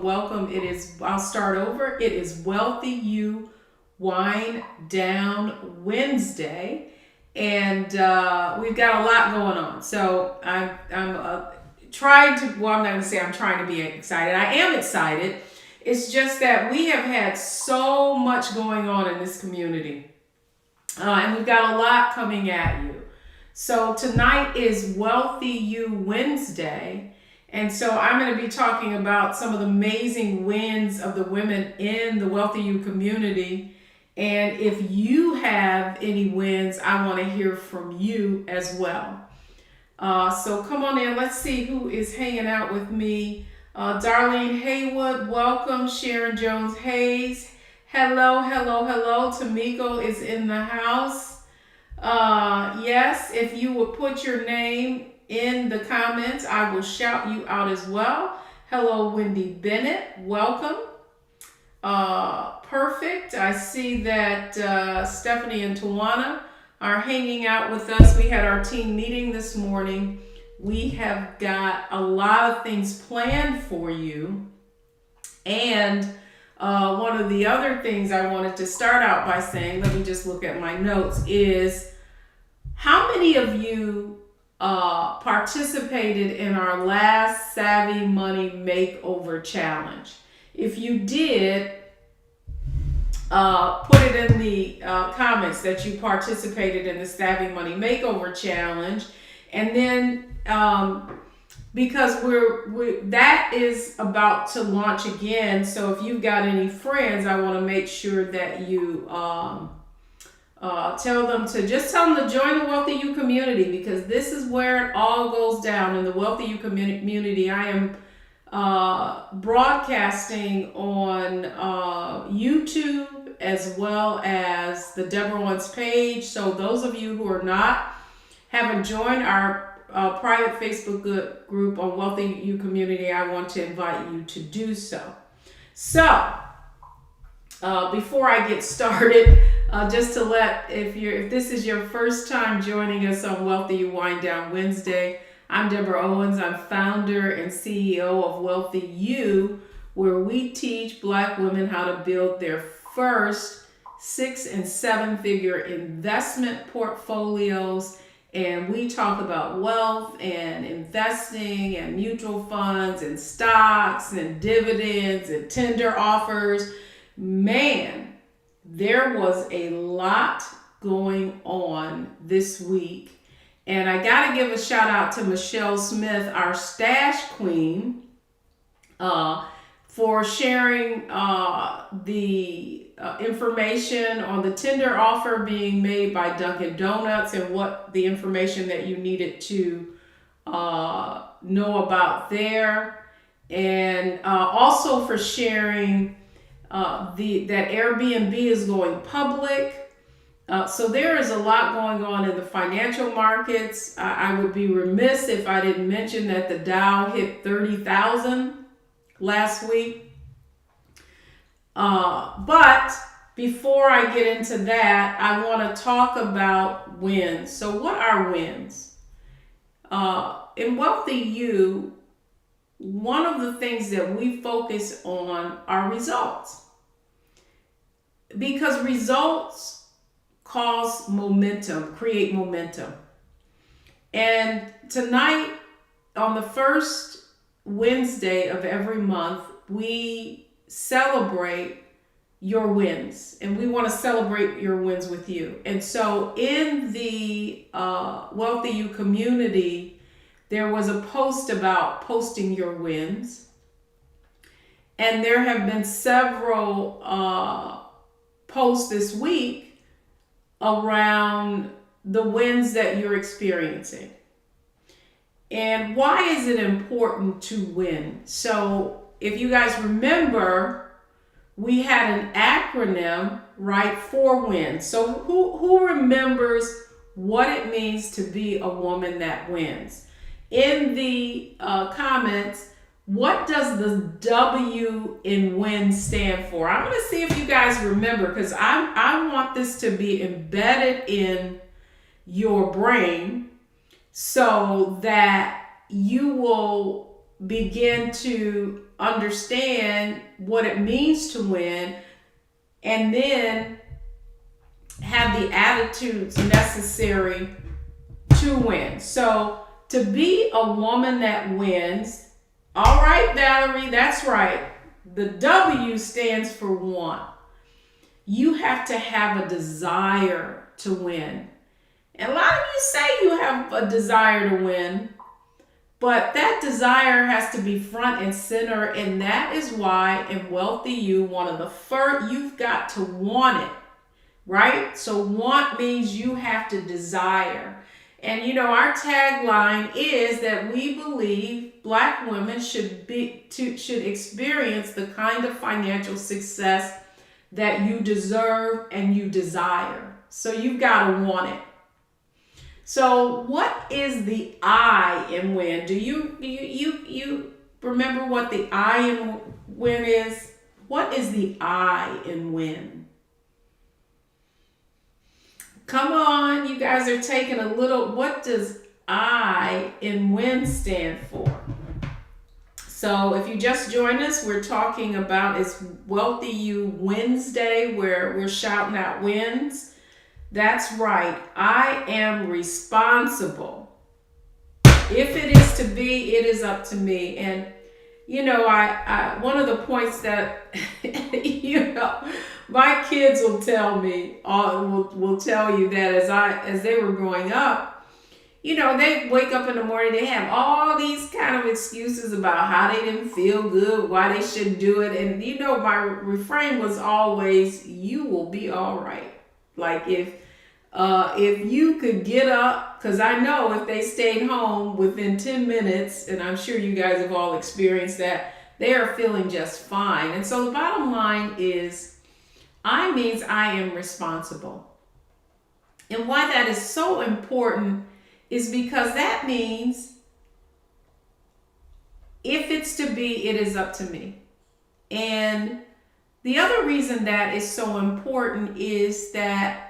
Welcome. I'll start over. It is Wealthy You Wind Down Wednesday. And we've got a lot going on. So I'm trying to, well, I'm not going to say I'm trying to be excited. I am excited. It's just that we have had so much going on in this community. And we've got a lot coming at you. So tonight is Wealthy You Wednesday. And so I'm going to be talking about some of the amazing wins of the women in the WealthyU community. And if you have any wins, I want to hear from you as well. So come on in. Let's see who is hanging out with me. Darlene Haywood, welcome. Sharon Jones Hayes. Hello. Tamiko is in the house. Yes, if you would put your name in the comments, I will shout you out as well. Hello, Wendy Bennett. Welcome. Perfect. I see that Stephanie and Tawana are hanging out with us. We had our team meeting this morning. We have got a lot of things planned for you. And one of the other things I wanted to start out by saying, let me just look at my notes, is how many of you participated in our last Savvy Money Makeover Challenge? If you did, put it in the comments that you participated in the Savvy Money Makeover Challenge. And then because that is about to launch again, so if you've got any friends, I want to make sure that you tell them to join the WealthyU community, because this is where it all goes down in the WealthyU community. I am broadcasting on YouTube as well as the Deborah Ones page. So those of you who haven't joined our private Facebook group on WealthyU community, I want to invite you to do so. So before I get started, just to if this is your first time joining us on Wealthy You Wind Down Wednesday, I'm Deborah Owens. I'm founder and CEO of WealthyU, where we teach Black women how to build their first 6- and 7-figure investment portfolios. And we talk about wealth and investing and mutual funds and stocks and dividends and tender offers. Man, there was a lot going on this week. And I got to give a shout out to Michelle Smith, our stash queen, for sharing the information on the tender offer being made by Dunkin' Donuts and what the information that you needed to know about there. And also for sharing that Airbnb is going public. So there is a lot going on in the financial markets. I would be remiss if I didn't mention that the Dow hit 30,000 last week. But before I get into that, I want to talk about wins. So what are wins? In WealthyU, one of the things that we focus on are results, because results cause momentum, create momentum. And tonight, on the first Wednesday of every month, we celebrate your wins, and we want to celebrate your wins with you. And so in the WealthyU community, there was a post about posting your wins, and there have been several posts this week around the wins that you're experiencing. And why is it important to win? So if you guys remember, we had an acronym, right, for win. So who remembers what it means to be a woman that wins? In the comments, what does the W in win stand for? I'm going to see if you guys remember, because I want this to be embedded in your brain so that you will begin to understand what it means to win, and then have the attitudes necessary to win. So to be a woman that wins, all right, Valerie, that's right. The W stands for want. You have to have a desire to win. And a lot of you say you have a desire to win, but that desire has to be front and center. And that is why in Wealthy You, one of the first, you've got to want it, right? So want means you have to desire. And you know, our tagline is that we believe Black women should experience the kind of financial success that you deserve and you desire. So you've got to want it. So what is the I in win? Do you remember what the I in win is? What is the I in win? Come on, you guys are taking a little, what does I in win stand for? So if you just joined us, we're talking about it's Wealthy You Wednesday, where we're shouting out wins. That's right. I am responsible. If it is to be, it is up to me. And you know, I one of the points that you know, my kids will tell me, will tell you that as they were growing up, you know, they wake up in the morning, they have all these kind of excuses about how they didn't feel good, why they shouldn't do it. And you know, my refrain was always, you will be all right. Like if you could get up, because I know if they stayed home within 10 minutes, and I'm sure you guys have all experienced that, they are feeling just fine. And so the bottom line is, I means I am responsible. And why that is so important is because that means if it's to be, it is up to me. And the other reason that is so important is that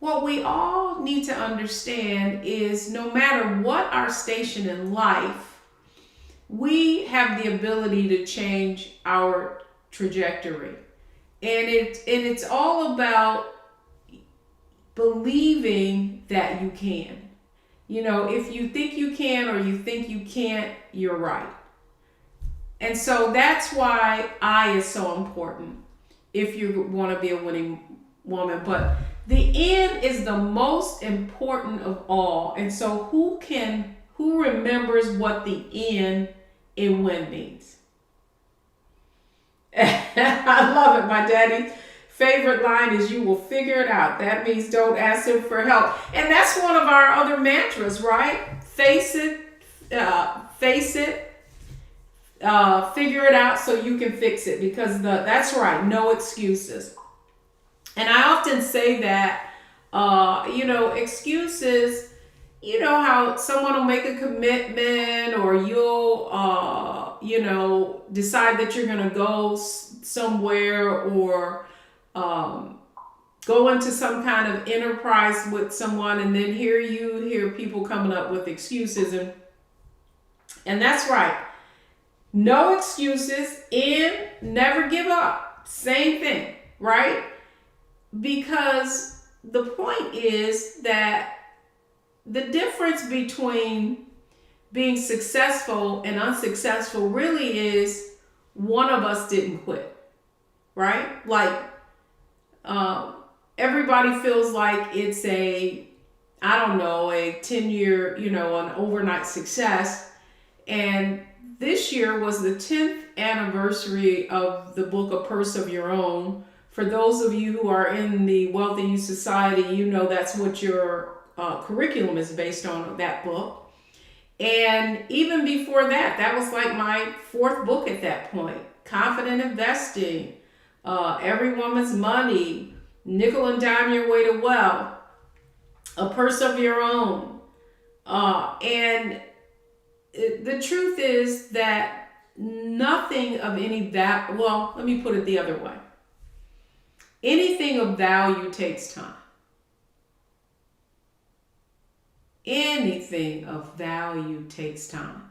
what we all need to understand is no matter what our station in life, we have the ability to change our trajectory. And it's all about believing that you can. You know, if you think you can or you think you can't, you're right. And so that's why I is so important if you want to be a winning woman. But the N is the most important of all. And so who remembers what the N in win means? I love it. My daddy's favorite line is, you will figure it out. That means don't ask him for help. And that's one of our other mantras, right? Face it, figure it out so you can fix it. Because that's right, no excuses. And I often say that, you know, excuses, you know how someone will make a commitment, or you'll, you know, decide that you're going to go somewhere, or go into some kind of enterprise with someone, and then you hear people coming up with excuses. And that's right. No excuses, and never give up. Same thing, right? Because the point is that the difference between being successful and unsuccessful really is one of us didn't quit, right? Like, everybody feels like it's a 10-year, you know, an overnight success. And this year was the 10th anniversary of the book, A Purse of Your Own. For those of you who are in the Wealthy You Society, you know that's what your curriculum is based on, that book. And even before that, that was like my fourth book at that point. Confident Investing, Every Woman's Money, Nickel and Dime Your Way to Wealth, A Purse of Your Own. And the truth is that nothing of any value, well, let me put it the other way. Anything of value takes time. Anything of value takes time.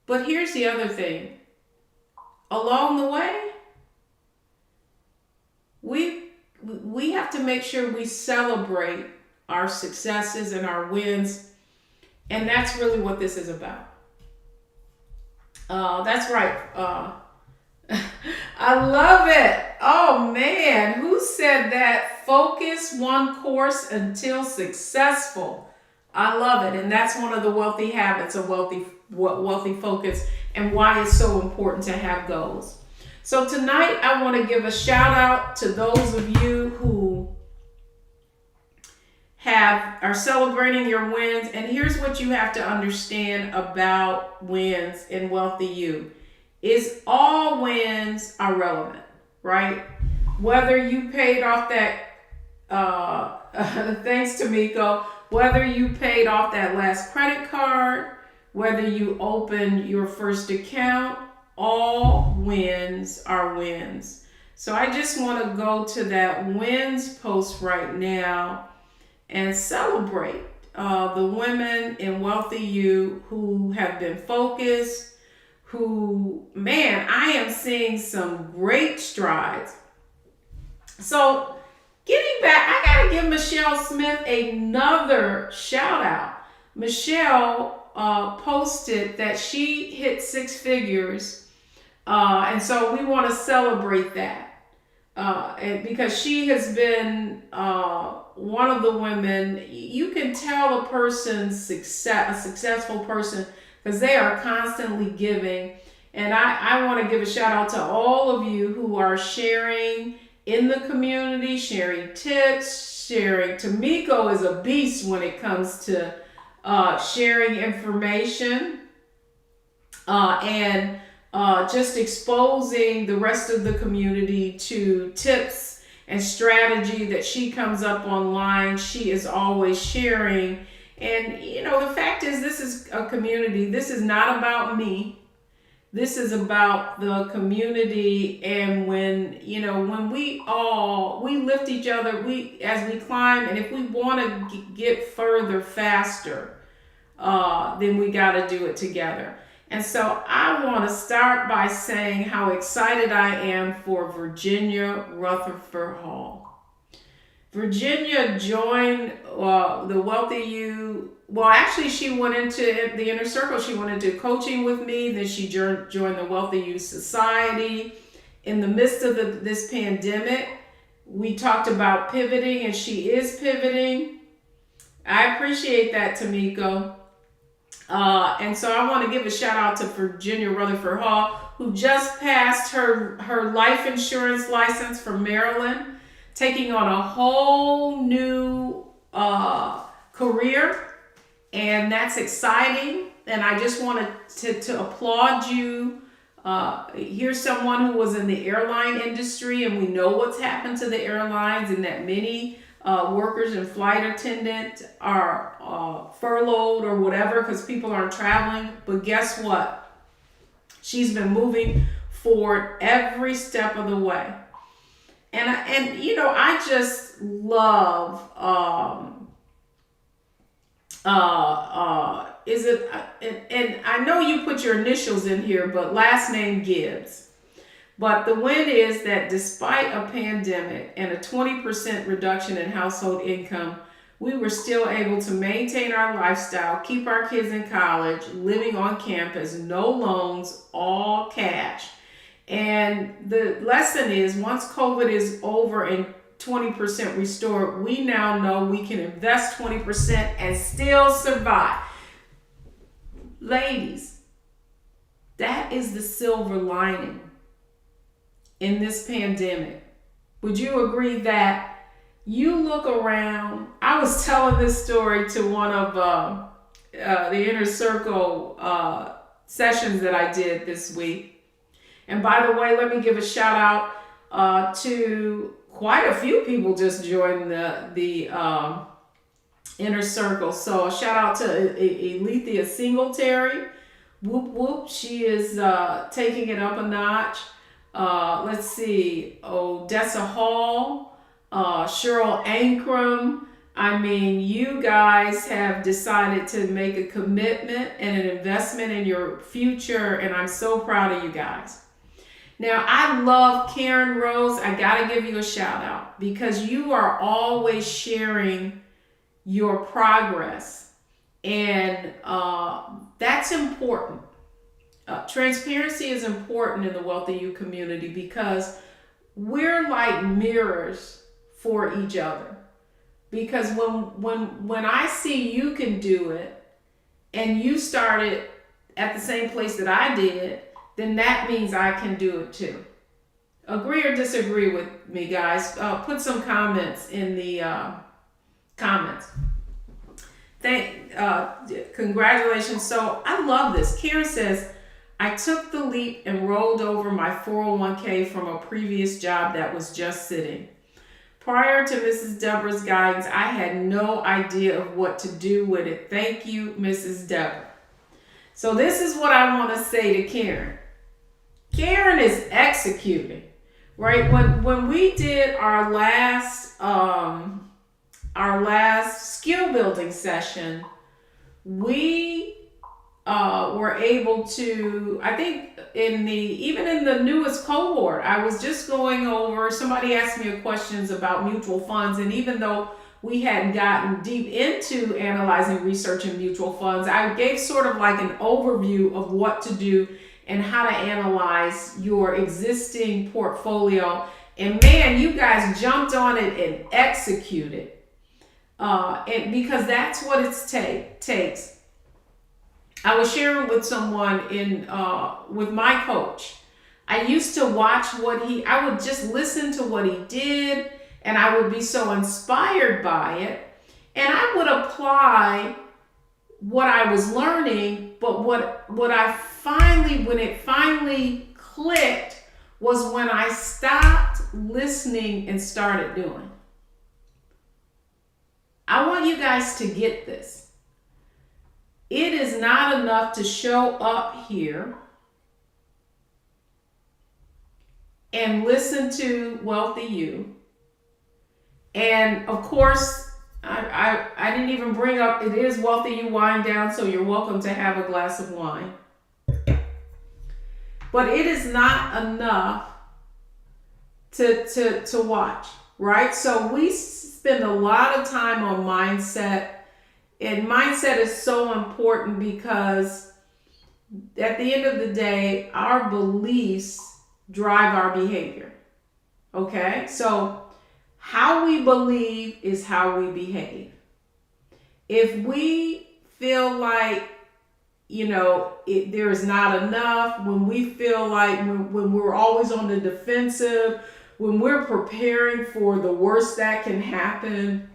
But here's the other thing. along the way, we have to make sure we celebrate our successes and our wins, and that's really what this is about. That's right. I love it. Oh man, who said that? Focus one course until successful. I love it, and that's one of the wealthy habits of wealthy focus, and why it's so important to have goals. So tonight, I want to give a shout out to those of you who are celebrating your wins. And here's what you have to understand about wins in Wealthy You: is all wins are relevant, right? Whether you paid off that, thanks to Miko, whether you paid off that last credit card, whether you opened your first account, all wins are wins. So I just want to go to that wins post right now and celebrate the women in Wealthy You who have been focused, who, man, I am seeing some great strides. So getting back, I got to give Michelle Smith another shout out. Michelle posted that she hit 6 figures, and so we want to celebrate that. And because she has been one of the women, you can tell a person's success, a successful person, because they are constantly giving. And I want to give a shout out to all of you who are sharing in the community, sharing tips, sharing. Tamiko is a beast when it comes to sharing information and just exposing the rest of the community to tips and strategy that she comes up online. She is always sharing. And, you know, the fact is, this is a community. This is not about me. This is about the community. And when, you know, when we lift each other, as we climb, and if we want to get further faster, then we got to do it together. And so I want to start by saying how excited I am for Virginia Rutherford Hall. Virginia joined the Wealthy You. Well, actually, she went into the Inner Circle. She went into coaching with me. Then she joined the Wealthy You Society. In the midst of this pandemic, we talked about pivoting, and she is pivoting. I appreciate that, Tamiko. And so I want to give a shout out to Virginia Rutherford Hall, who just passed her life insurance license from Maryland, taking on a whole new career. And that's exciting. And I just wanted to applaud you. Here's someone who was in the airline industry, and we know what's happened to the airlines, and that many workers and flight attendants are furloughed or whatever because people aren't traveling. But guess what? She's been moving forward every step of the way. And you know, I just love and I know you put your initials in here, but last name Gibbs. But the win is that despite a pandemic and a 20% reduction in household income, we were still able to maintain our lifestyle, keep our kids in college, living on campus, no loans, all cash. And the lesson is, once COVID is over and 20% restored, we now know we can invest 20% and still survive. Ladies, that is the silver lining in this pandemic. Would you agree that you look around? I was telling this story to one of the Inner Circle sessions that I did this week. And by the way, let me give a shout out to quite a few people just joined the Inner Circle. So a shout out to Alethea Singletary. Whoop whoop, she is taking it up a notch. Let's see, Odessa Hall, Cheryl Ankrum. I mean, you guys have decided to make a commitment and an investment in your future, and I'm so proud of you guys. Now, I love Karen Rose. I got to give you a shout out because you are always sharing your progress. And that's important. Transparency is important in the WealthyU community because we're like mirrors for each other. Because when I see you can do it and you started at the same place that I did, then that means I can do it too. Agree or disagree with me, guys? Put some comments in the comments. Congratulations. So I love this. Karen says, I took the leap and rolled over my 401k from a previous job that was just sitting. Prior to Mrs. Deborah's guidance, I had no idea of what to do with it. Thank you, Mrs. Deborah. So this is what I want to say to Karen. Karen is executing, right? When we did our last skill building session, we were able to, I think even in the newest cohort, I was just going over, somebody asked me questions about mutual funds, and even though we hadn't gotten deep into analyzing research in mutual funds, I gave sort of like an overview of what to do and how to analyze your existing portfolio. And man, you guys jumped on it and executed. And because that's what it takes. I was sharing with someone with my coach. I used to watch I would just listen to what he did, and I would be so inspired by it. And I would apply what I was learning, but when it finally clicked was when I stopped listening and started doing. I want you guys to get this. It is not enough to show up here and listen to WealthyU. And of course, I didn't even bring up, it is WealthyU Wine Down, so you're welcome to have a glass of wine. But it is not enough to watch, right? So we spend a lot of time on mindset, and mindset is so important because at the end of the day, our beliefs drive our behavior, okay? So how we believe is how we behave. If we feel like, there is not enough, when we feel like when we're always on the defensive, when we're preparing for the worst that can happen,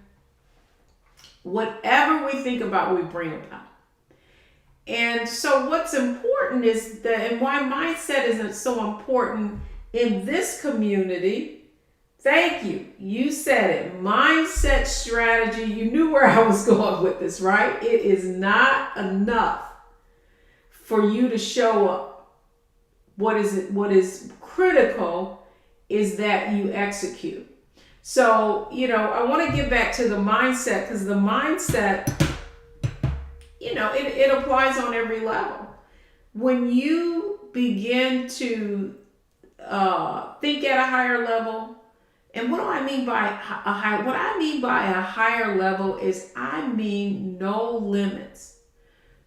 whatever we think about, we bring about. And so what's important is that, and why mindset isn't so important in this community. Thank you. You said it. Mindset strategy. You knew where I was going with this, right? It is not enough for you to show up. What is critical is that you execute. So, I want to get back to the mindset, because the mindset, it applies on every level. When you begin to think at a higher level, and what do I mean by what I mean by a higher level is I mean no limits.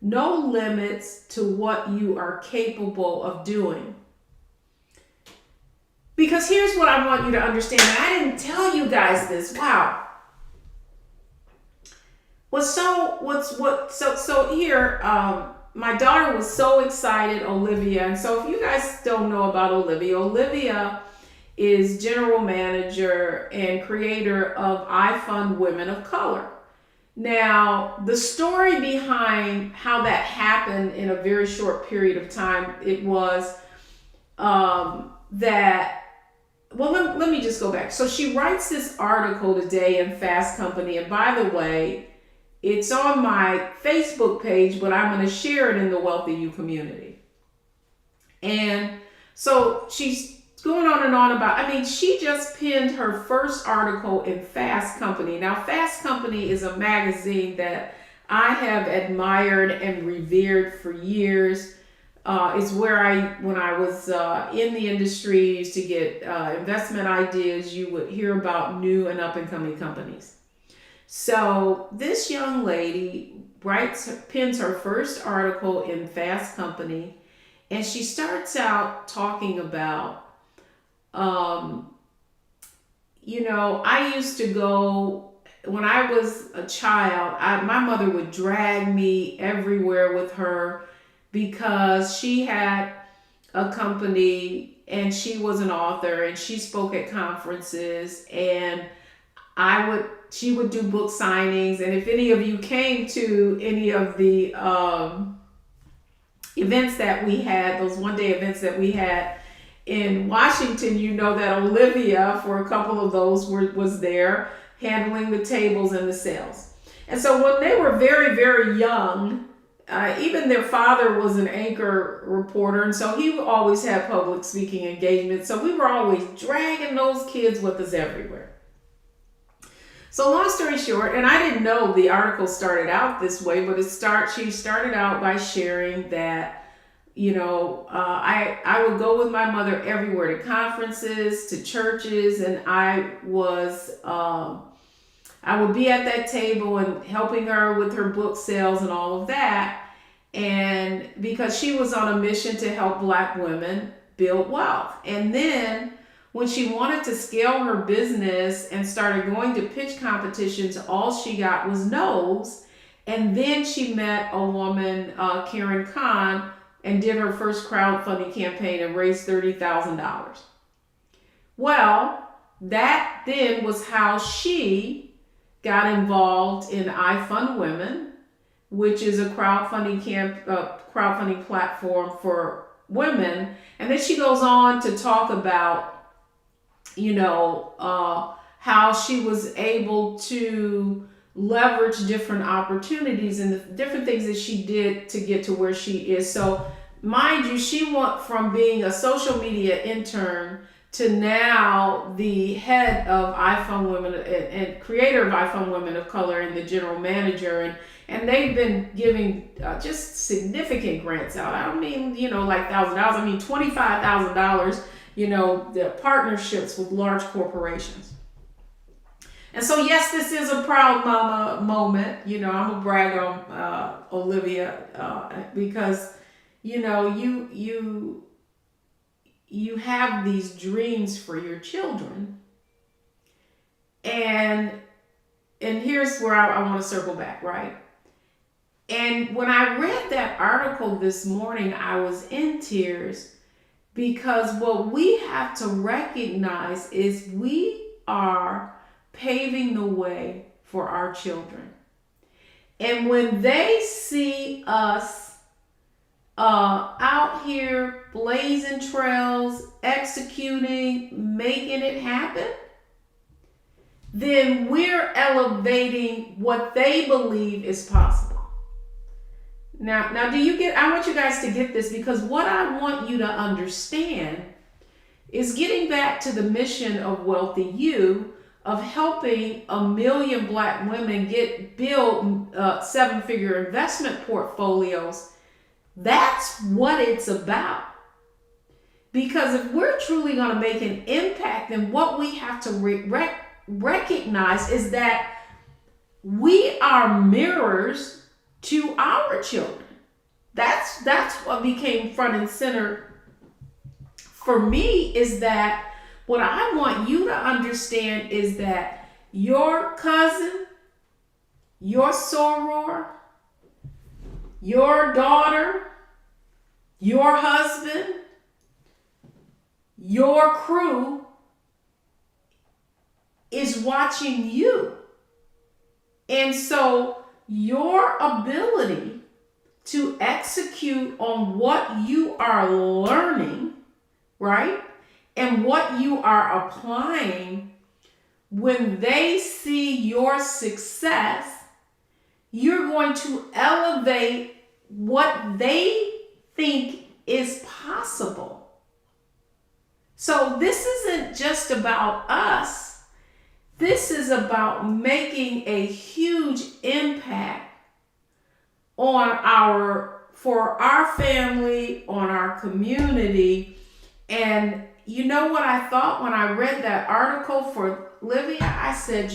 No limits to what you are capable of doing. Because here's what I want you to understand. And I didn't tell you guys this. Wow. So here, my daughter was so excited, Olivia. And so if you guys don't know about Olivia is general manager and creator of I Fund Women of Color. Now, the story behind how that happened in a very short period of time, it was let me just go back. So she writes this article today in Fast Company. And by the way, it's on my Facebook page, but I'm going to share it in the WealthyU community. And so she's going on and on about, she just pinned her first article in Fast Company. Now, Fast Company is a magazine that I have admired and revered for years. is where when I was in the industry, used to get investment ideas. You would hear about new and up and coming companies. So this young lady pins her first article in Fast Company, and she starts out talking about, I used to go, when I was a child, my mother would drag me everywhere with her because she had a company and she was an author and she spoke at conferences, and she would do book signings. And if any of you came to any of the events that we had, those one-day events that we had in Washington, you know that Olivia, for a couple of those, was there handling the tables and the sales. And so when they were very, very young, even their father was an anchor reporter, and so he always had public speaking engagements. So we were always dragging those kids with us everywhere. So long story short, and I didn't know the article started out this way, but she started out by sharing that, I would go with my mother everywhere, to conferences, to churches, and I would be at that table and helping her with her book sales and all of that. And because she was on a mission to help Black women build wealth. And then when she wanted to scale her business and started going to pitch competitions, all she got was no's. And then she met a woman, Karen Khan, and did her first crowdfunding campaign and raised $30,000. Well, that then was how she got involved in I Fund Women, which is a crowdfunding platform for women. And then she goes on to talk about, how she was able to leverage different opportunities and the different things that she did to get to where she is. So mind you, she went from being a social media intern to now the head of iPhone Women and creator of iPhone Women of Color and the general manager. And they've been giving just significant grants out. I don't mean, like $1,000. I mean $25,000, the partnerships with large corporations. And so, yes, this is a proud mama moment. I'm going to brag on Olivia because, you have these dreams for your children. And here's where I want to circle back, right? And when I read that article this morning, I was in tears because what we have to recognize is we are paving the way for our children. And when they see us out here blazing trails, executing, making it happen, then we're elevating what they believe is possible. Now, do you get, I want you guys to get this, because what I want you to understand is getting back to the mission of WealthyU, of helping 1 million Black women build 7-figure investment portfolios. That's what it's about. Because if we're truly going to make an impact, then what we have to recognize is that we are mirrors to our children. That's what became front and center for me, is that what I want you to understand is that your cousin, your soror, your daughter, your husband, your crew is watching you. And so your ability to execute on what you are learning, right? And what you are applying, when they see your success, you're going to elevate what they think is possible. So this isn't just about us. This is about making a huge impact on our for our family, on our community. And you know what I thought when I read that article for Livia? I said,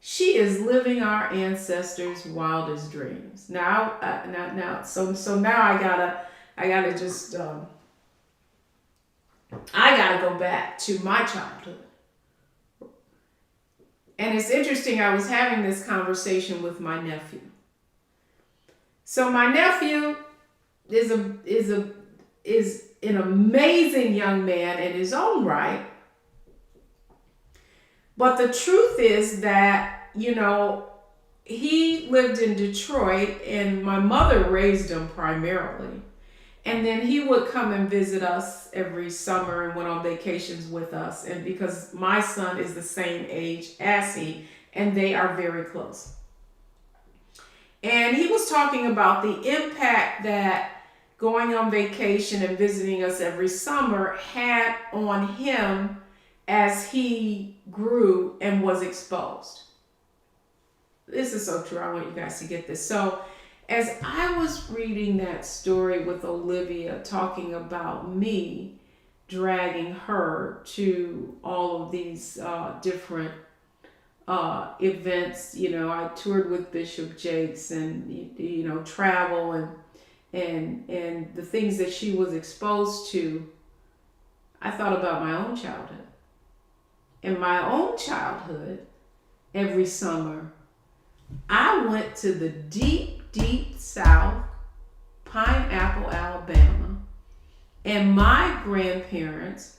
she is living our ancestors' wildest dreams. Now, so now I gotta just, I gotta go back to my childhood. And it's interesting. I was having this conversation with my nephew. So my nephew is an amazing young man in his own right. But the truth is that, he lived in Detroit and my mother raised him primarily. And then he would come and visit us every summer and went on vacations with us. And because my son is the same age as he, and they are very close. And he was talking about the impact that going on vacation and visiting us every summer had on him as he grew and was exposed. This is so true. I want you guys to get this. So as I was reading that story with Olivia, talking about me dragging her to all of these different events, I toured with Bishop Jakes and, travel and the things that she was exposed to, I thought about my own childhood. In my own childhood, every summer, I went to the deep South, Pineapple, Alabama, and my grandparents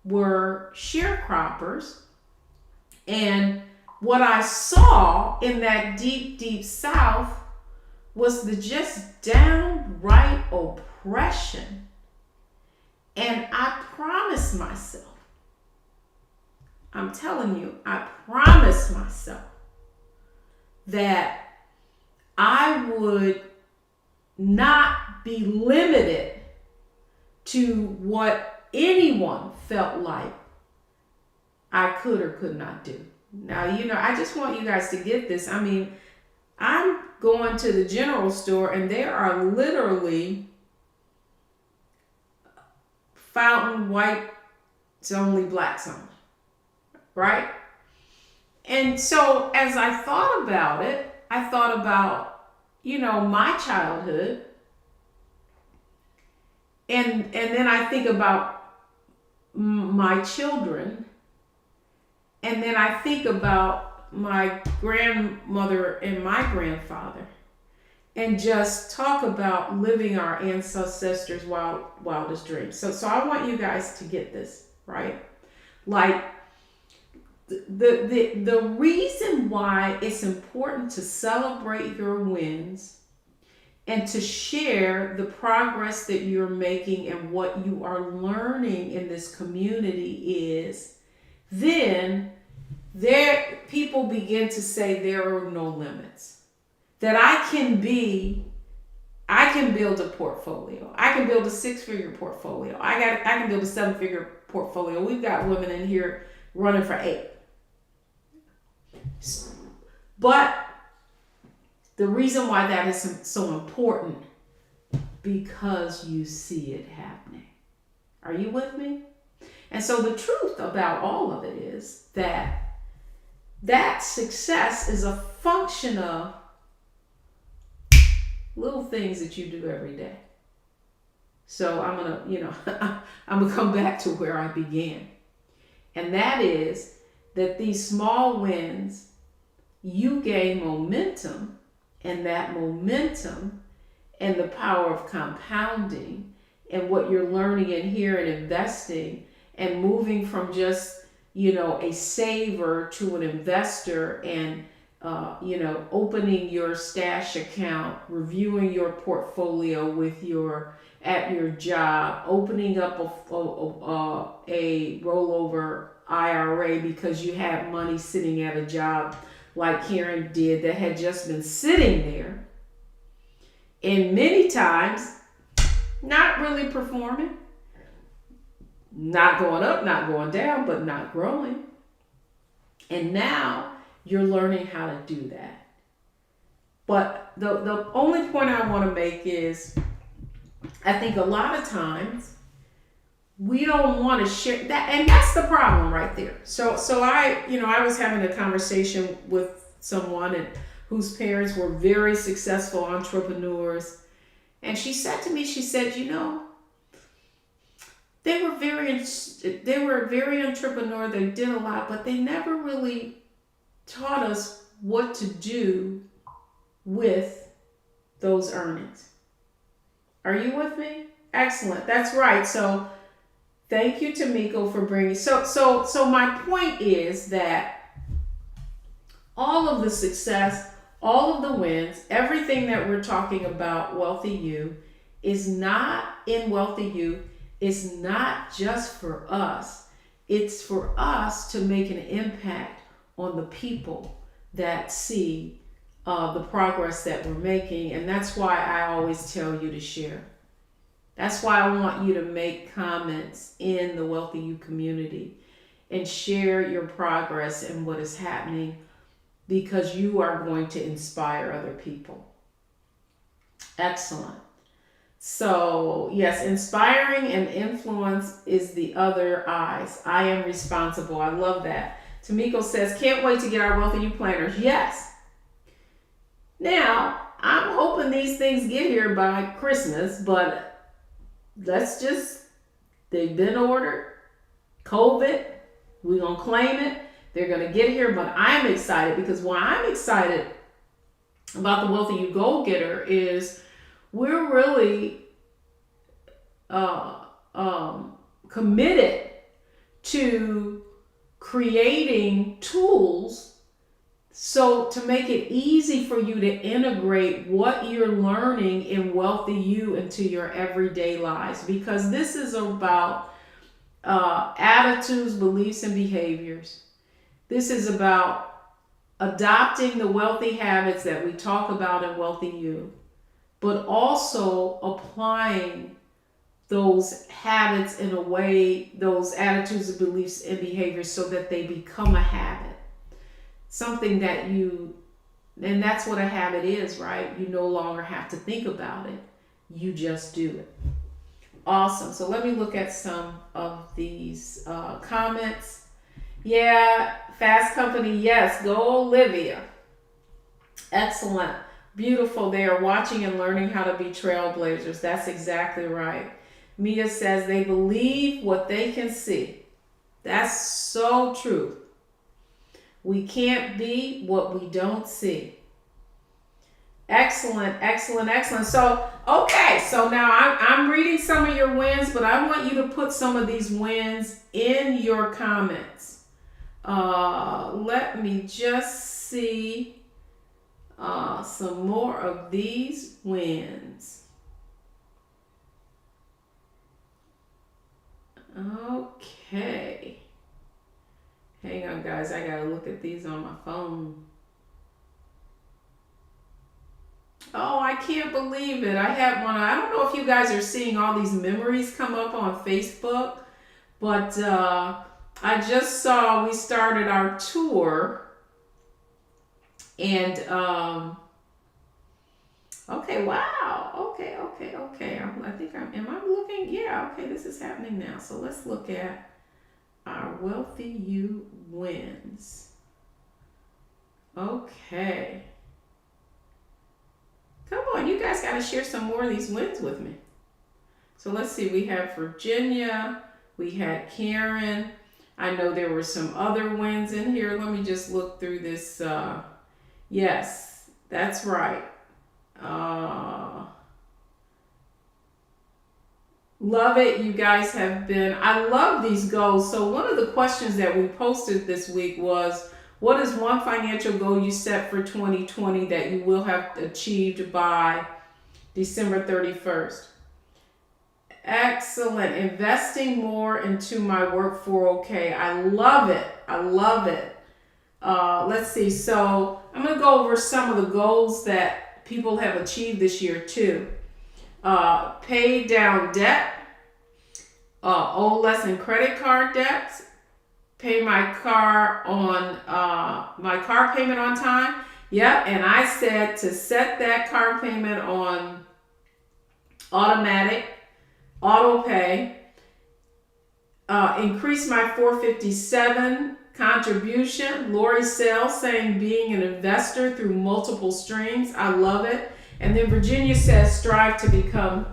were sharecroppers. And what I saw in that deep South was the just downright oppression. And I promised myself, I'm telling you, I promised myself that I would not be limited to what anyone felt like I could or could not do. Now, I just want you guys to get this. I mean, I'm going to the general store and there are literally fountain whites only, blacks only, right? And so as I thought about it, I thought about, my childhood. And then I think about my children. And then I think about my grandmother and my grandfather. And just talk about living our ancestors' wildest dreams. So I want you guys to get this, right? Like, the reason why it's important to celebrate your wins and to share the progress that you're making and what you are learning in this community is then people begin to say there are no limits. That I can build a portfolio. I can build a 6-figure portfolio. I can build a 7-figure portfolio. We've got women in here running for 8. But the reason why that is so important, because you see it happening. Are you with me? And so the truth about all of it is that success is a function of little things that you do every day. So I'm gonna come back to where I began. And that is that these small wins, you gain momentum, and that momentum and the power of compounding and what you're learning and here and investing and moving from just, a saver to an investor and, opening your stash account, reviewing your portfolio at your job, opening up a rollover IRA because you have money sitting at a job like Karen did that had just been sitting there, and many times not really performing, not going up, not going down, but not growing. And now you're learning how to do that. But the only point I want to make is I think a lot of times we don't want to share that, and that's the problem right there. So I was having a conversation with someone and whose parents were very successful entrepreneurs, and she said to me, she said, they were very entrepreneur. They did a lot, but they never really taught us what to do with those earnings. Are you with me? Excellent. That's right. So thank you, Tamiko, for bringing. So my point is that all of the success, all of the wins, everything that we're talking about, Wealthy You, is not in Wealthy You. It's not just for us. It's for us to make an impact on the people that see the progress that we're making. And that's why I always tell you to share. That's why I want you to make comments in the WealthyU community and share your progress and what is happening, because you are going to inspire other people. Excellent. So, yes, inspiring and influence is the other eyes. I am responsible. I love that. Tamiko says, can't wait to get our WealthyU planners. Yes. Now, I'm hoping these things get here by Christmas, but they've been ordered. COVID, we're going to claim it. They're going to get here, but I'm excited, because why I'm excited about the WealthyU Goal Getter is we're really committed to creating tools so to make it easy for you to integrate what you're learning in WealthyU into your everyday lives, because this is about attitudes, beliefs, and behaviors. This is about adopting the wealthy habits that we talk about in WealthyU, but also applying those habits in a way, those attitudes and beliefs and behaviors, so that they become a habit. Something that and that's what a habit is, right? You no longer have to think about it. You just do it. Awesome. So let me look at some of these comments. Yeah, Fast Company. Yes, go Olivia. Excellent. Beautiful. They are watching and learning how to be trailblazers. That's exactly right. Mia says they believe what they can see. That's so true. We can't be what we don't see. Excellent, excellent, excellent. So, okay, so now I'm reading some of your wins, but I want you to put some of these wins in your comments. Let me just see some more of these wins. Okay. Hang on, guys. I gotta look at these on my phone. Oh, I can't believe it. I have one. I don't know if you guys are seeing all these memories come up on Facebook, but I just saw we started our tour, and okay, wow. Okay. I think am I looking? Yeah, okay, this is happening now. So let's look at our WealthyU wins. Okay. Come on, you guys got to share some more of these wins with me. So let's see. We have Virginia. We had Karen. I know there were some other wins in here. Let me just look through this. Yes, that's right. Love it. You guys have been. I love these goals. So one of the questions that we posted this week was, what is one financial goal you set for 2020 that you will have achieved by December 31st? Excellent. Investing more into my work 401k. I love it. I love it. Let's see. So I'm going to go over some of the goals that people have achieved this year too. Pay down debt. Owe less in credit card debts. Pay my car payment on time. Yep, and I said to set that car payment on automatic, auto pay, increase my 457 contribution. Lori Sales saying being an investor through multiple streams. I love it. And then Virginia says strive to become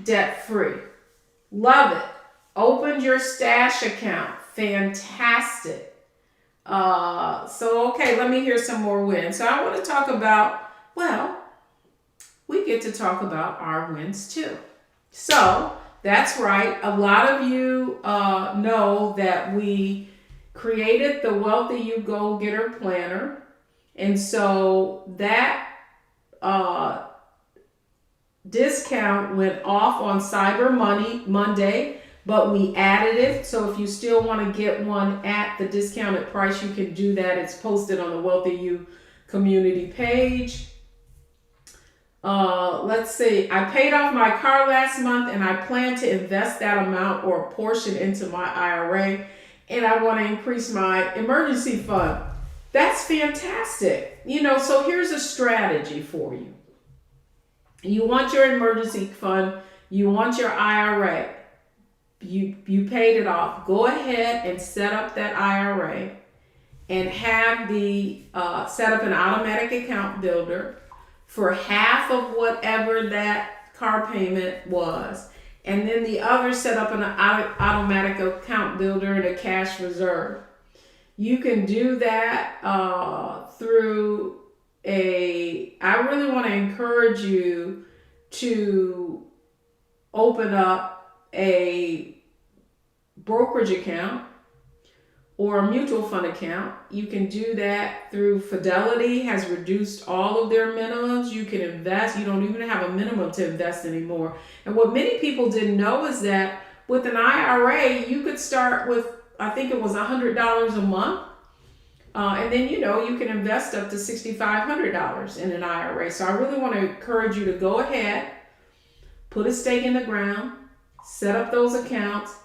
debt free. Love it. Opened your stash account. Fantastic. So, okay, let me hear some more wins. So I want to talk about, well, we get to talk about our wins too. So that's right. A lot of you know that we created the WealthyU Go Getter Planner. And so that discount went off on Cyber Monday, but we added it. So if you still want to get one at the discounted price, you can do that. It's posted on the WealthyU Community page. Let's see. I paid off my car last month and I plan to invest that amount or a portion into my IRA, and I want to increase my emergency fund. That's fantastic. You know, so here's a strategy for you. You want your emergency fund, you want your IRA. You paid it off. Go ahead and set up that IRA and have the set up an automatic account builder for half of whatever that car payment was. And then the other set up an automatic account builder and a cash reserve. You can do that through I really want to encourage you to open up a brokerage account or a mutual fund account. You can do that through Fidelity, has reduced all of their minimums. You can invest. You don't even have a minimum to invest anymore. And what many people didn't know is that with an IRA, you could start with, I think it was $100 a month. And then, you know, you can invest up to $6,500 in an IRA. So I really want to encourage you to go ahead, put a stake in the ground, set up those accounts,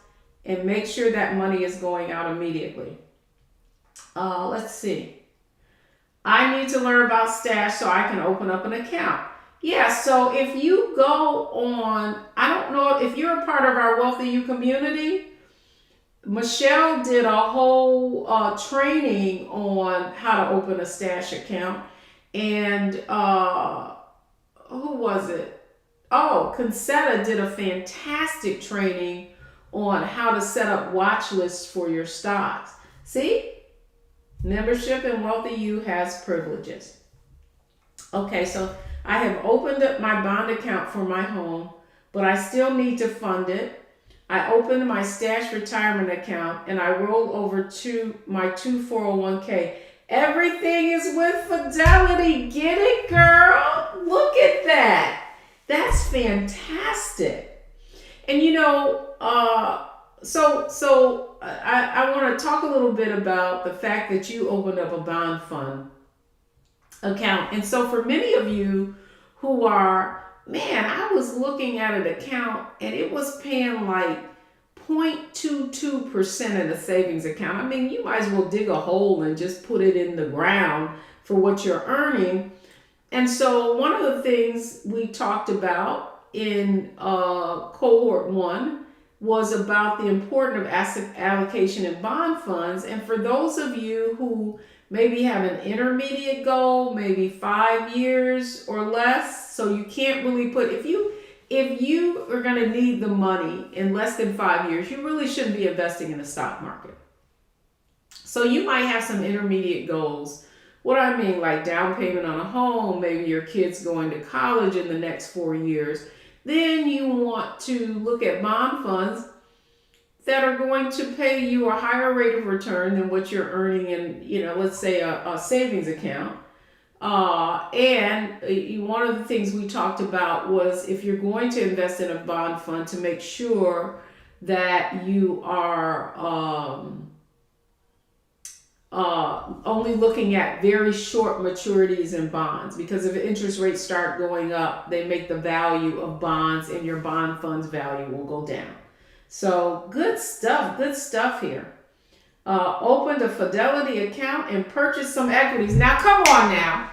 and make sure that money is going out immediately. Let's see. I need to learn about Stash so I can open up an account. Yeah, so if you go on, I don't know if you're a part of our WealthyU community, Michelle did a whole training on how to open a Stash account. And who was it? Oh, Concetta did a fantastic training on how to set up watch lists for your stocks. See? Membership in WealthyU has privileges. Okay, so I have opened up my bond account for my home, but I still need to fund it. I opened my Stash retirement account and I roll over to my 401k. Everything is with Fidelity. Get it, girl? Look at that. That's fantastic. And you know, so I want to talk a little bit about the fact that you opened up a bond fund account. And so for many of you who are, man, I was looking at an account and it was paying like 0.22% in a savings account. I mean, you might as well dig a hole and just put it in the ground for what you're earning. And so one of the things we talked about in cohort 1 was about the importance of asset allocation in bond funds. And for those of you who maybe have an intermediate goal, maybe 5 years or less, so you can't really put, if you are going to need the money in less than 5 years, you really shouldn't be investing in the stock market. So you might have some intermediate goals. What do I mean? Like down payment on a home, maybe your kid's going to college in the next 4 years. Then you want to look at bond funds that are going to pay you a higher rate of return than what you're earning in, you know, let's say a savings account. And one of the things we talked about was if you're going to invest in a bond fund, to make sure that you are only looking at very short maturities in bonds, because if interest rates start going up, they make the value of bonds and your bond fund's value will go down. So good stuff here. Opened a Fidelity account and purchased some equities. Now, come on now.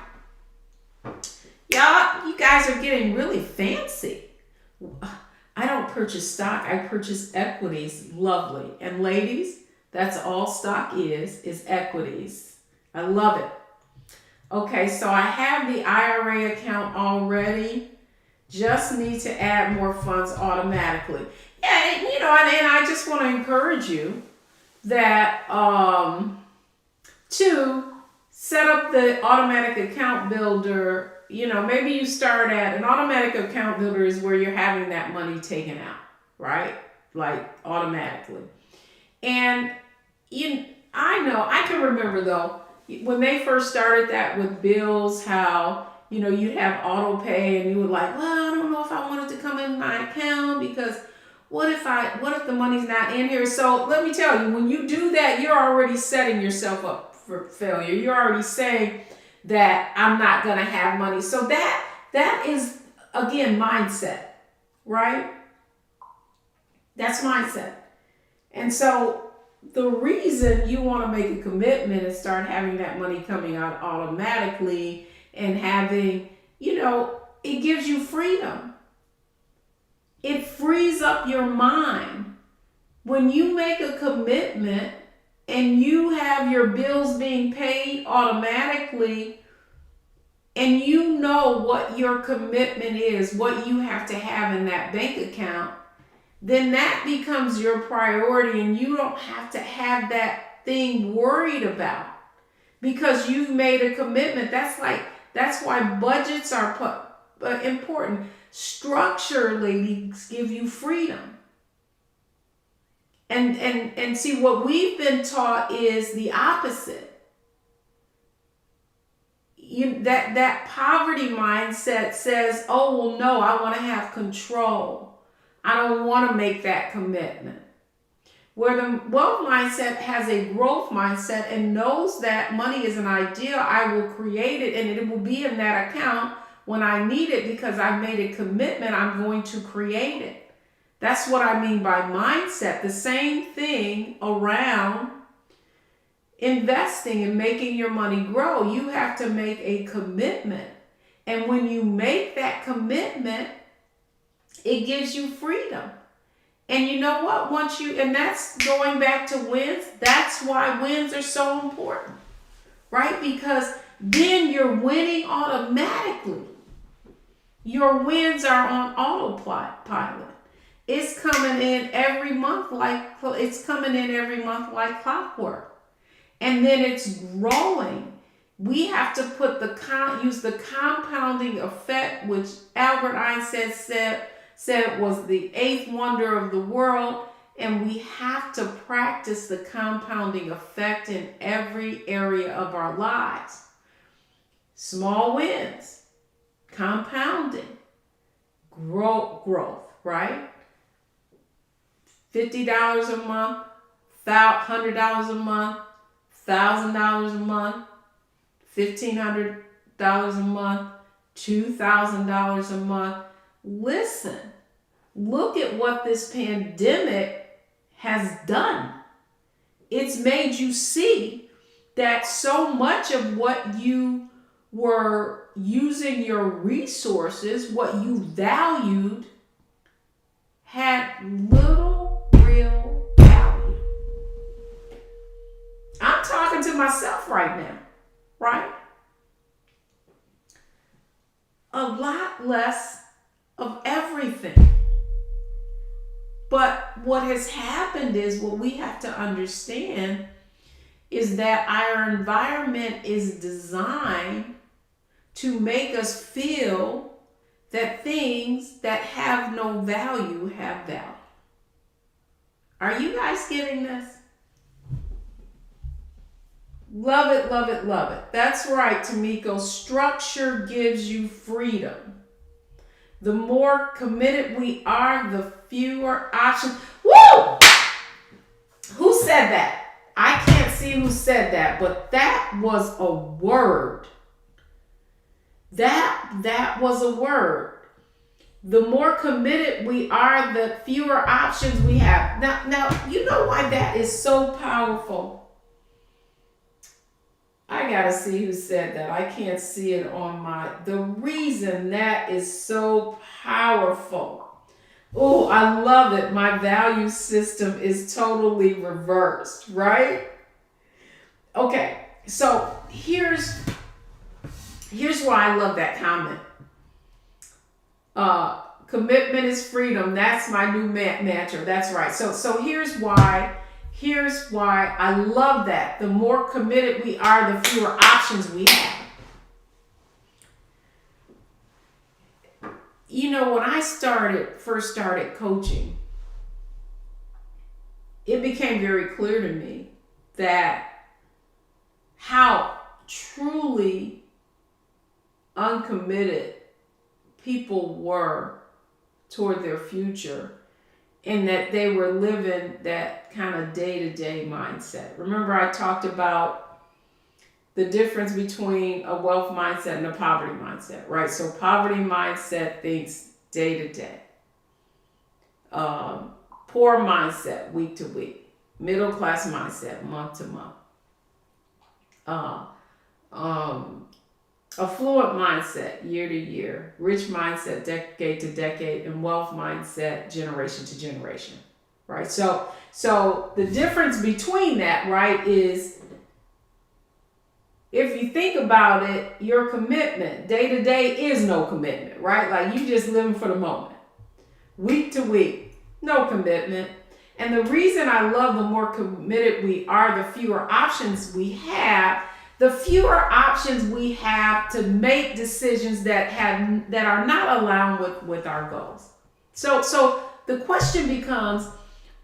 Y'all, you guys are getting really fancy. I don't purchase stock. I purchase equities. Lovely. And ladies, that's all stock is equities. I love it. Okay, so I have the IRA account already. Just need to add more funds automatically. And, and I just want to encourage you that to set up the automatic account builder. Maybe you start at an automatic account builder is where you're having that money taken out, right? Like automatically. And I can remember though, when they first started that with bills, how, you'd have auto pay and you would like, well, I don't know if I want it to come in my account because what if the money's not in here? So let me tell you, when you do that, you're already setting yourself up for failure. You're already saying that I'm not going to have money. So that is, again, mindset, right? That's mindset. And so the reason you want to make a commitment and start having that money coming out automatically and having, it gives you freedom. It frees up your mind. When you make a commitment and you have your bills being paid automatically, and you know what your commitment is, what you have to have in that bank account, then that becomes your priority and you don't have to have that thing worried about because you've made a commitment. That's why budgets are important. Structure, ladies, give you freedom. And see, what we've been taught is the opposite. That poverty mindset says, oh, well, no, I want to have control. I don't want to make that commitment. Where the wealth mindset has a growth mindset and knows that money is an idea, I will create it and it will be in that account when I need it because I've made a commitment, I'm going to create it. That's what I mean by mindset. The same thing around investing and making your money grow. You have to make a commitment. And when you make that commitment, it gives you freedom. And you know what? And that's going back to wins. That's why wins are so important, right? Because then you're winning automatically. Your wins are on autopilot. It's coming in every month like clockwork. And then it's growing. We have to use the compounding effect, which Albert Einstein said was the eighth wonder of the world. And we have to practice the compounding effect in every area of our lives. Small wins, compounding, growth, right? $50 a month, $100 a month, $1,000 a month, $1,500 a month, $2,000 a month. Listen, look at what this pandemic has done. It's made you see that so much of what you were using your resources, what you valued, had little real value. I'm talking to myself right now, right? A lot less of everything. But what has happened is, what we have to understand is that our environment is designed to make us feel that things that have no value have value. Are you guys getting this? Love it, love it, love it. That's right, Tamiko. Structure gives you freedom. The more committed we are, the fewer options. Woo! Who said that? I can't see who said that, but that was a word. That was a word. The more committed we are, the fewer options we have. Now, you know why that is so powerful? I gotta see who said that. I can't see it on my. The reason that is so powerful. Oh, I love it. My value system is totally reversed, right? Okay, so here's why I love that comment. Commitment is freedom. That's my new mantra. That's right. So here's why. Here's why I love that. The more committed we are, the fewer options we have. You know, when I first started coaching, it became very clear to me that how truly uncommitted people were toward their future, and that they were living that kind of day-to-day mindset. Remember, I talked about the difference between a wealth mindset and a poverty mindset, right? So poverty mindset thinks day-to-day. Poor mindset, week to week. Middle class mindset, month to month. Affluent mindset, year to year. Rich mindset, decade to decade. And wealth mindset, generation to generation, right? So the difference between that, right, is if you think about it, your commitment, day to day is no commitment, right? Like you just living for the moment. Week to week, no commitment. And the reason I love the more committed we are, the fewer options we have. The fewer options we have to make decisions that are not aligned with our goals. So the question becomes,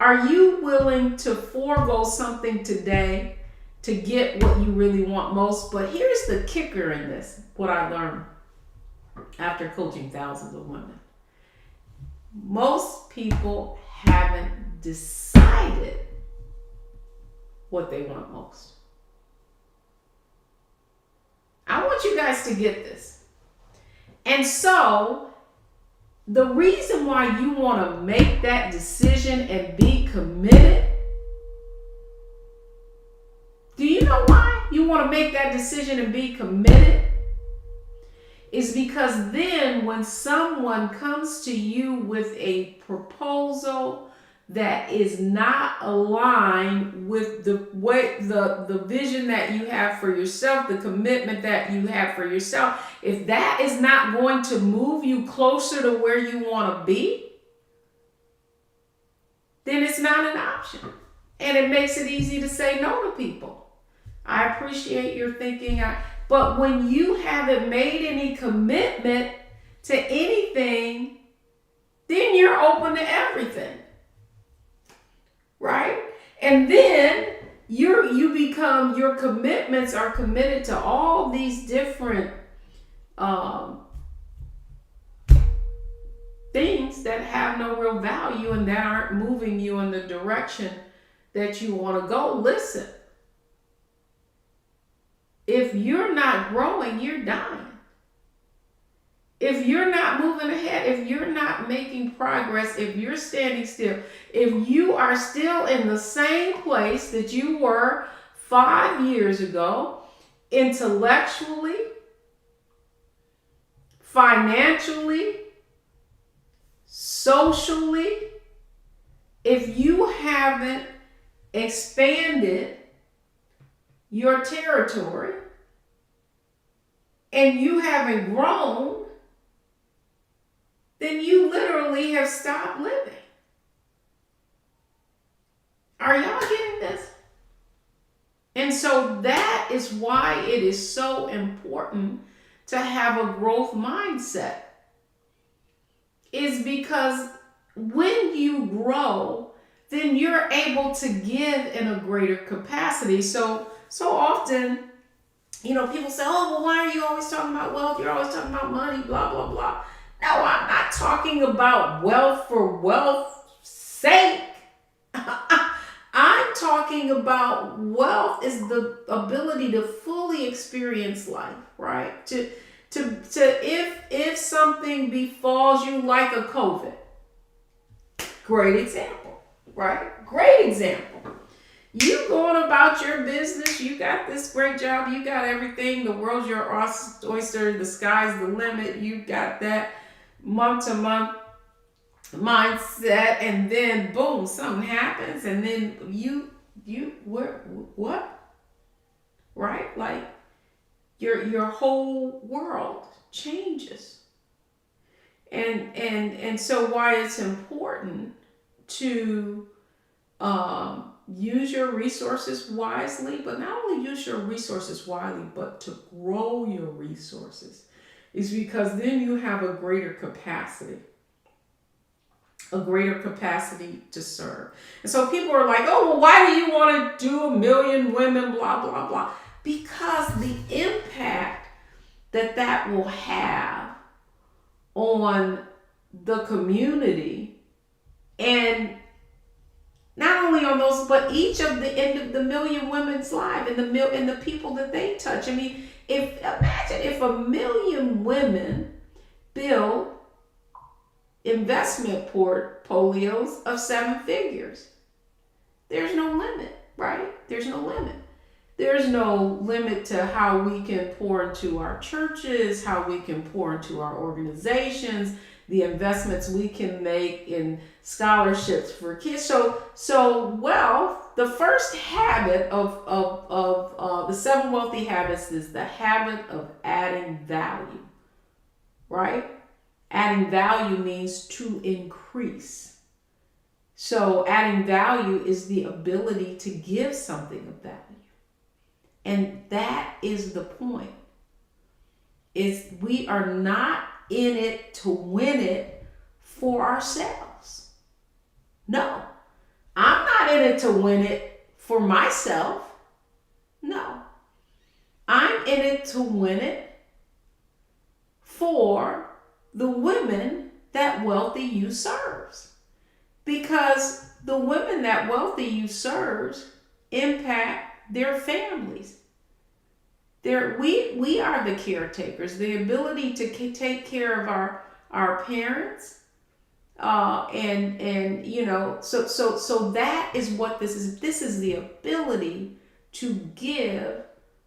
are you willing to forego something today to get what you really want most? But here's the kicker in this, what I learned after coaching thousands of women. Most people haven't decided what they want most. I want you guys to get this. And so, the reason why you want to make that decision and be committed, do you know why you want to make that decision and be committed? Is because then when someone comes to you with a proposal that is not aligned with the vision that you have for yourself, the commitment that you have for yourself, if that is not going to move you closer to where you want to be, then it's not an option. And it makes it easy to say no to people. I appreciate your thinking, but when you haven't made any commitment to anything, then you're open to everything. Right? And then your commitments are committed to all these different things that have no real value and that aren't moving you in the direction that you want to go. Listen, if you're not growing, you're dying. If you're not moving ahead, if you're not making progress, if you're standing still, if you are still in the same place that you were 5 years ago, intellectually, financially, socially, if you haven't expanded your territory and you haven't grown, then you literally have stopped living. Are y'all getting this? And so that is why it is so important to have a growth mindset. Is because when you grow, then you're able to give in a greater capacity. So often, people say, oh, well, why are you always talking about wealth? You're always talking about money, blah, blah, blah. No, I'm not talking about wealth for wealth's sake. I'm talking about wealth is the ability to fully experience life, right? To if something befalls you like a COVID, great example, right? Great example. You going about your business. You got this great job. You got everything. The world's your oyster. The sky's the limit. You got that month to month mindset, and then boom, something happens, and then what? Right? Like your whole world changes. And so why it's important to use your resources wisely, but not only use your resources wisely, but to grow your resources, is because then you have a greater capacity to serve. And so people are like, oh, well, why do you want to do 1 million women, blah, blah, blah? Because the impact that will have on the community, and not only on those, but each of the end of the 1 million women's life, and the people that they touch. I mean, imagine if 1 million women build investment portfolios of 7 figures. There's no limit, right? There's no limit. There's no limit to how we can pour into our churches, how we can pour into our organizations, the investments we can make in scholarships for kids. So wealth, the first habit of the 7 wealthy habits is the habit of adding value, right? Adding value means to increase. So adding value is the ability to give something of value. And that is the point. Is we are not in it to win it for ourselves. No. I'm not in it to win it for myself. No. I'm in it to win it for the women that WealthyU serves. Because the women that WealthyU serves impact their families. We are the caretakers. The ability to take care of our parents, and you know, so that is what this is. This is the ability to give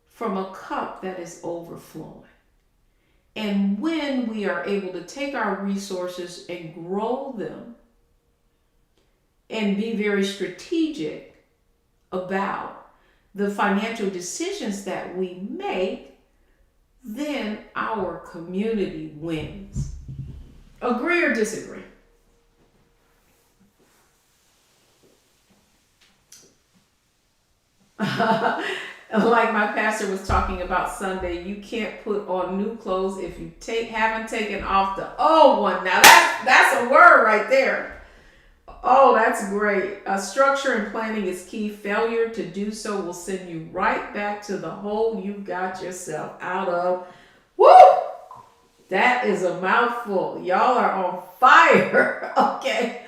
from a cup that is overflowing. And when we are able to take our resources and grow them and be very strategic about the financial decisions that we make, then our community wins. Agree or disagree? Like my pastor was talking about Sunday, you can't put on new clothes if you haven't taken off the old one. Now that's a word right there. Oh, that's great. Structure and planning is key. Failure to do so will send you right back to the hole you got yourself out of. Woo! That is a mouthful. Y'all are on fire. Okay.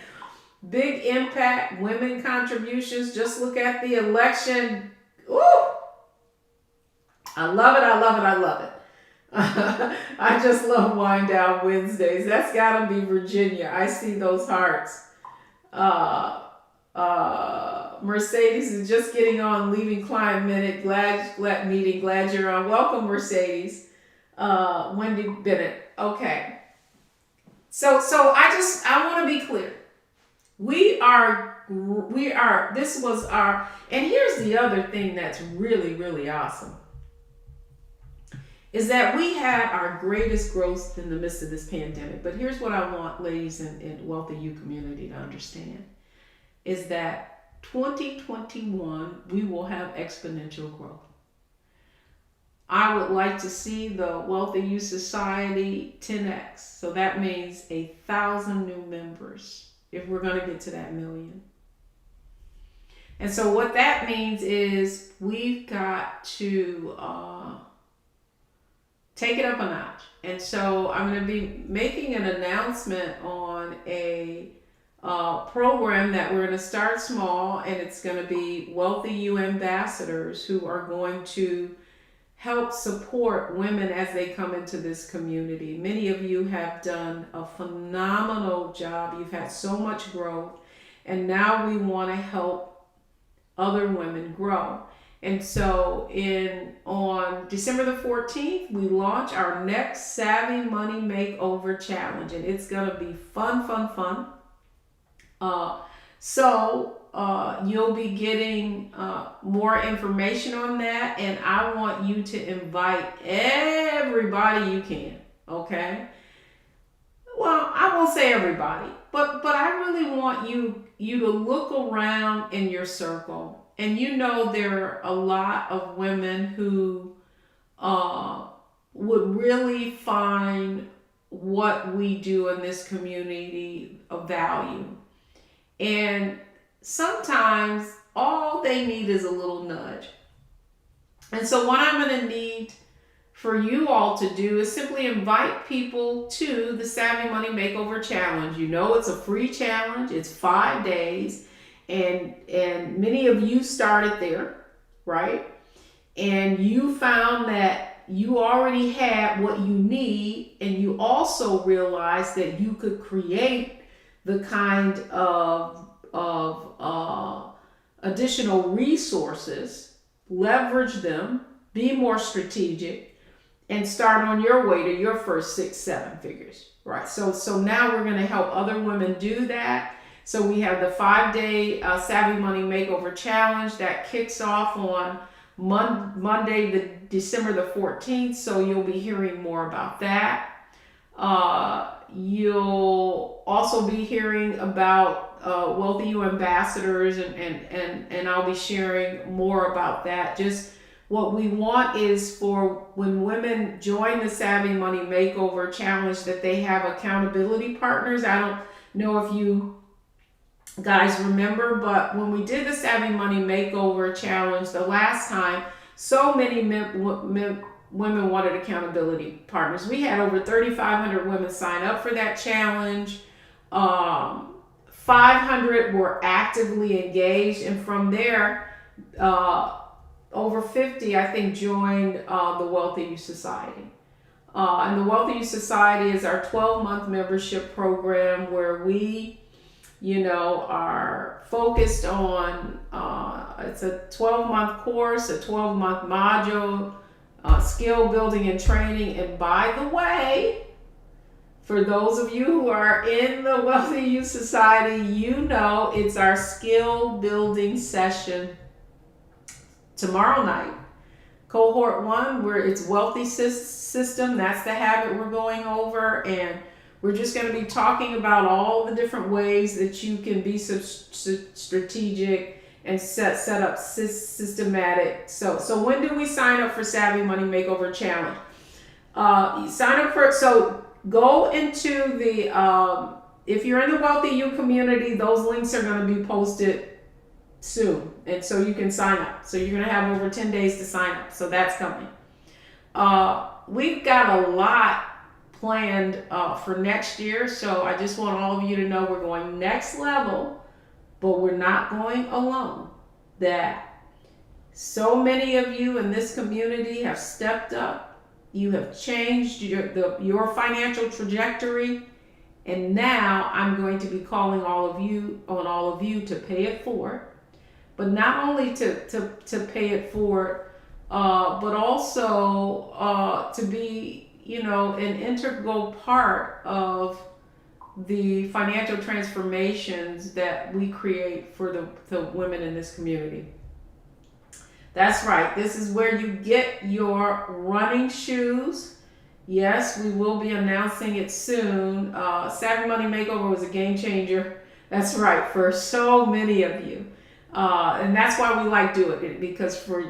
Big impact, women contributions. Just look at the election. Woo! I love it. I love it. I love it. I just love Wind Down Wednesdays. That's got to be Virginia. I see those hearts. Mercedes is just getting on, leaving client minute. Glad you're on. Welcome, Mercedes. Wendy Bennett. Okay. So I want to be clear. This was our, and here's the other thing that's really, really awesome, is that we had our greatest growth in the midst of this pandemic. But here's what I want ladies in WealthyU Community to understand, is that 2021, we will have exponential growth. I would like to see the WealthyU Society 10x. So that means 1,000 new members if we're going to get to that 1 million. And so what that means is we've got to take it up a notch. And so I'm going to be making an announcement on a program that we're going to start small, and it's going to be WealthyU ambassadors who are going to help support women as they come into this community. Many of you have done a phenomenal job. You've had so much growth, and now we want to help other women grow. And so on December the 14th, we launch our next Savvy Money Makeover Challenge. And it's going to be fun, fun, fun. You'll be getting more information on that. And I want you to invite everybody you can. Okay? Well, I won't say everybody, but I really want you to look around in your circle, and there are a lot of women who would really find what we do in this community of value. And sometimes all they need is a little nudge. And so what I'm going to need for you all to do is simply invite people to the Savvy Money Makeover Challenge. It's a free challenge. It's 5 days. And many of you started there, right? And you found that you already had what you need, and you also realized that you could create the kind of additional resources, leverage them, be more strategic, and start on your way to your first 6-7 figures, right? So now we're going to help other women do that. So we have the 5-day Savvy Money Makeover Challenge that kicks off on Monday, December the 14th. So you'll be hearing more about that. You'll also be hearing about WealthyU ambassadors, and I'll be sharing more about that. Just what we want is for when women join the Savvy Money Makeover Challenge that they have accountability partners. I don't know if you guys remember, but when we did the Savvy Money Makeover Challenge the last time, so many women wanted accountability partners. We had over 3,500 women sign up for that challenge. 500 were actively engaged, and from there, over 50, I think, joined the WealthyU Society. And the WealthyU Society is our 12-month membership program where we, are focused on, it's a 12-month course, a 12-month module, skill building and training. And by the way, for those of you who are in the WealthyU Society, it's our skill building session tomorrow night. Cohort 1, where it's Wealthy System, that's the habit we're going over, and we're just going to be talking about all the different ways that you can be strategic and set up systematic. So when do we sign up for Savvy Money Makeover Challenge? So go into the, if you're in the WealthyU community, those links are going to be posted soon, and so you can sign up. So you're going to have over 10 days to sign up, so that's coming. We've got a lot planned for next year, so I just want all of you to know we're going next level, but we're not going alone. That so many of you in this community have stepped up. You have changed your financial trajectory, and now I'm going to be calling all of you to pay it forward. But not only to pay it forward, but also to be, an integral part of the financial transformations that we create for the women in this community. That's right. This is where you get your running shoes. Yes, we will be announcing it soon. Savvy Money Makeover was a game changer. That's right, for so many of you. And that's why we like doing it, because for,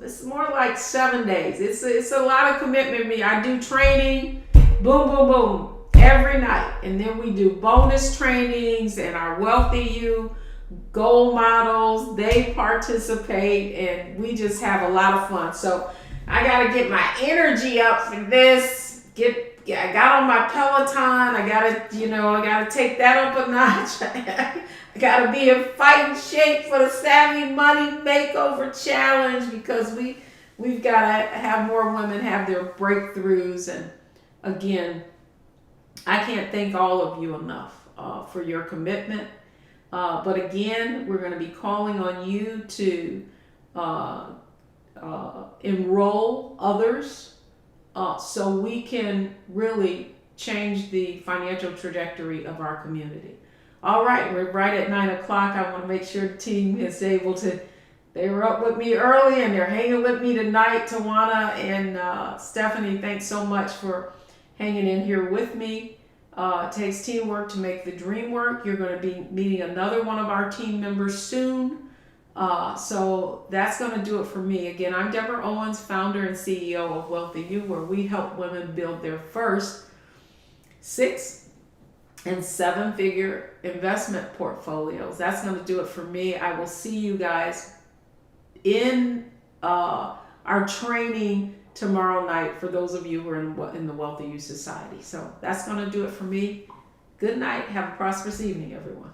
it's more like 7 days. It's a lot of commitment. I do training, boom, boom, boom, every night. And then we do bonus trainings, and our WealthyU goal models, they participate, and we just have a lot of fun. So I got to get my energy up for this. I got on my Peloton. I got to take that up a notch. I got to be in fighting shape for the Savvy Money Makeover Challenge, because we've got to have more women have their breakthroughs. And again, I can't thank all of you enough for your commitment. But again, we're going to be calling on you to enroll others so we can really change the financial trajectory of our community. All right, we're right at 9 o'clock. I want to make sure the team is able to. They were up with me early and they're hanging with me tonight. Tawana and Stephanie, thanks so much for hanging in here with me. It takes teamwork to make the dream work. You're going to be meeting another one of our team members soon. So that's going to do it for me. Again, I'm Deborah Owens, founder and CEO of WealthyU, where we help women build their first 6 and 7-figure investment portfolios. That's going to do it for me. I will see you guys in our training tomorrow night for those of you who are in the WealthyU Society. So that's going to do it for me. Good night. Have a prosperous evening, everyone.